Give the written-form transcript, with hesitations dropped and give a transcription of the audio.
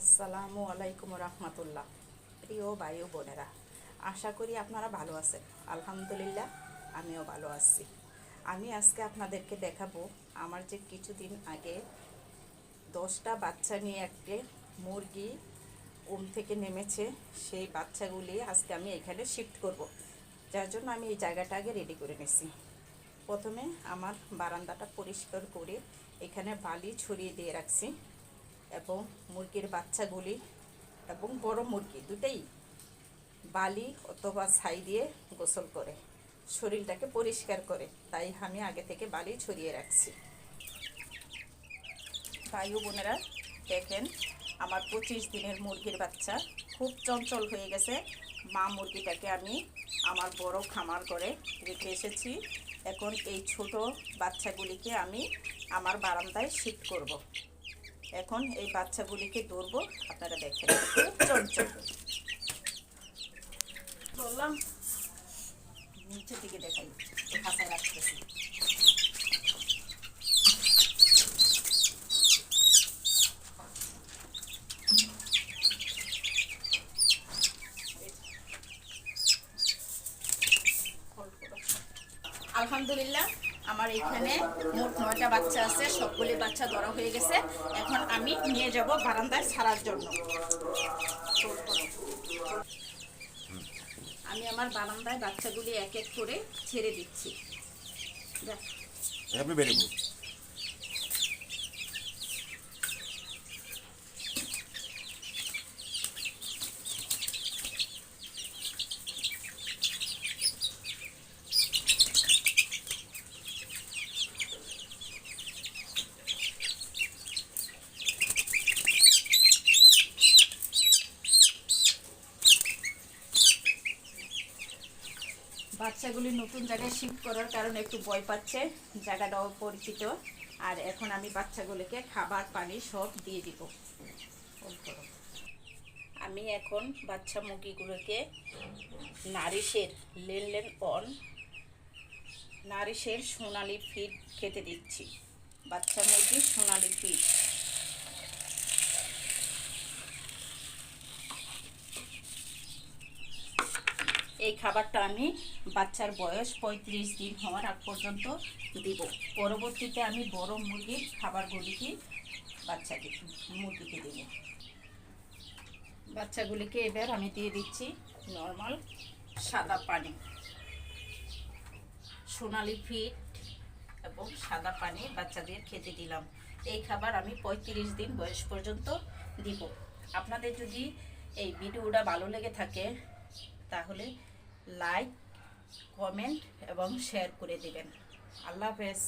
আসসালামু আলাইকুম রহমতুল্লাহ। প্রিয় ভাই ও বোনেরা, আশা করি আপনারা ভালো আছেন। আলহামদুলিল্লাহ, আমিও ভালো আছি। আমি আজকে আপনাদেরকে দেখাবো আমার যে কিছুদিন আগে 10টা বাচ্চা নিয়ে একটি মুরগি থেকে নেমেছে, সেই বাচ্চাগুলি আজকে আমি এখানে শিফট করব। যার জন্য আমি এই জায়গাটা আগে রেডি করে নিছি। প্রথমে আমার বারান্দাটা পরিষ্কার করে এখানে বালি ছড়িয়ে দিয়ে রাখছি এবং মুরগির বাচ্চাগুলি এবং বড় মুরগি দুটেই বালি অথবা ছাই দিয়ে গোসল করে শরীরটাকে পরিষ্কার করে, তাই আমি আগে থেকে বালি ছড়িয়ে রাখছি। ভাই ও বোনেরা, দেখেন আমার 25 দিনের মুরগির বাচ্চা খুব চঞ্চল হয়ে গেছে। মা মুরগিটাকে আমি আমার বড় খামার করে রেখে এসেছি। এখন এই ছোট বাচ্চাগুলিকে আমি আমার বারান্দায় শিফট করব। এখন এই বাচ্চাগুলিকে ধরবো, আপনারা দেখেন খুব চঞ্চল। বললাম নিচের দিকে দেখাই, হাসায় রাখতেছি। আলহামদুলিল্লাহ, আমার এখানে মোট 9টা বাচ্চা আছে। সবগুলি বাচ্চা ধরা হয়ে গেছে। এখন আমি নিয়ে যাব বারান্দায় ছাড়ার জন্য। আমি আমার বারান্দায় বাচ্চাগুলি এক এক করে ছেড়ে দিচ্ছি। আপনি বেরোবো। বাচ্চাগুলি নতুন জায়গায় শিফট করার কারণে একটু ভয় পাচ্ছে, জায়গাটাও পরিচিত। আর এখন আমি বাচ্চাগুলিকে খাবার পানি সব দিয়ে দিব। আমি এখন বাচ্চা মুরগিগুলোকে নারিশের লেন অন নারিশের সোনালি ফিড খেতে দিচ্ছি। বাচ্চা মুরগির সোনালি ফিড। এই খাবারটা আমি বাচ্চার বয়স 35 দিন হওয়ার আগ পর্যন্ত দিব। পরবর্তীতে আমি বড় মুরগির খাবারগুলিকে মুরগিকে দেব। বাচ্চাগুলিকে এবার আমি দিয়ে দিচ্ছি নর্মাল সাদা পানি, সোনালি ফিড এবং সাদা পানি বাচ্চাদের খেতে দিলাম। এই খাবার আমি 35 দিন বয়স পর্যন্ত দিব। আপনাদের যদি এই ভিডিওটা ভালো লেগে থাকে তাহলে লাইক, কমেন্ট এবং শেয়ার করে দেবেন। আল্লাহ হাফেজ।